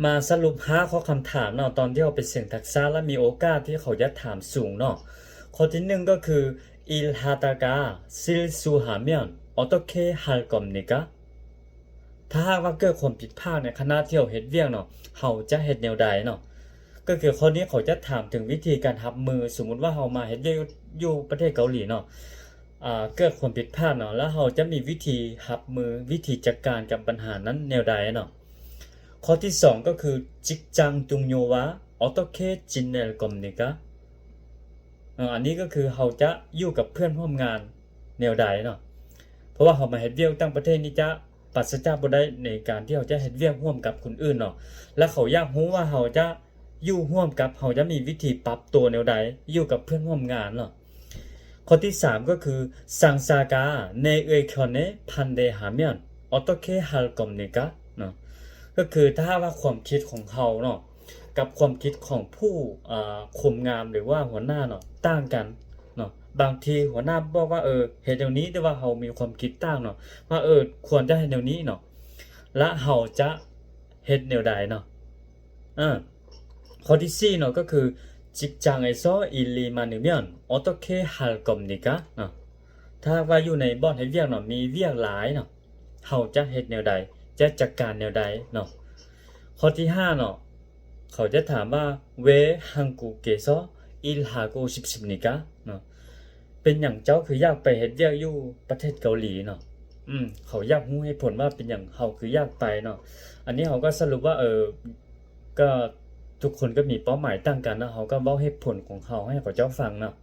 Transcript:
มาสรุป5ข้อคำถามเนาะตอนที่เราไปเสี่ยงทักษะและมีโอกาสที่เขาจะถามสูงเนาะข้อที่1ก็คือ 일하다가 실수하면 어떻게 할 겁니까? ถ้าหากว่าเกิดความผิดพลาดในขณะที่เราเฮ็ดเวียกเนาะเราจะเฮ็ดแนวใดเนาะก็คือข้อนี้เขาจะถามถึงวิธีการรับมือสมมุติว่าเรามาเฮ็ดเวียกอยู่ประเทศเกาหลีเนาะเกิดความผิดพลาดเนาะแล้วเราจะมีวิธีรับมือวิธีจัดการกับปัญหานั้นแนวใดเนาะข้อที่2ก็คือ직장 동료와 어떻게 지낼 겁니까? อันนี้ก็คือเราจะอยู่กับเพื่อนร่วมงานแนวใดเนาะเพราะว่าเรามาเฮ็ดเวียกต่างประเทศนี่จะปราศจากบ่ได้ในการที่เราจะเฮ็ดเวียกร่วมกับคนอื่นเนาะและเขาอยากรู้ว่าเราจะอยู่ร่วมกับเราจะมีวิธีปรับตัวแนวใดอยู่กับเพื่อนร่วมงานเนาะข้อที่3ก็คือ 상사가 내 의견에 반대하면 어떻게 할 겁니까? เนาะก็คือถ้าว่าความคิดของเราเนาะกับความคิดของผู้คุมงานหรือว่าหัวหน้าเนาะต่างกันเนาะบางทีหัวหน้าบอกว่าเฮ็ดแนวนี้แต่ว่าเรามีความคิดต่างเนาะว่าควรจะเฮ็ดแนวนี้เนาะและเราจะเฮ็ดแนวใดเนาะข้อที่4เนาะก็คือ직장에서 일이 많으면 어떻게 할 겁니까? เนาะถ้าว่าอยู่ในบ่อนเฮ็ดเวียกเนาะมีเวียกหลายเนาะเราจะเฮ็ดแนวใดจะจัดการแนวใดเนาะข้อที่5เนาะเขาจะถามว่า왜 한국에서 일하고 싶습니까? เนาะเป็นหยังเจ้าคืออยากไปเฮ็ดเวียกอยู่ประเทศเกาหลีเนาะเขาอยากรู้เหตุผลว่าเป็นหยังเราคืออยากไปเนาะอันนี้เขาก็สรุปว่าก็ทุกคนก็มีเป้าหมายต่างกันนะเขาก็เว้าเหตุผลของเขาให้เขาเจ้าฟังเนาะ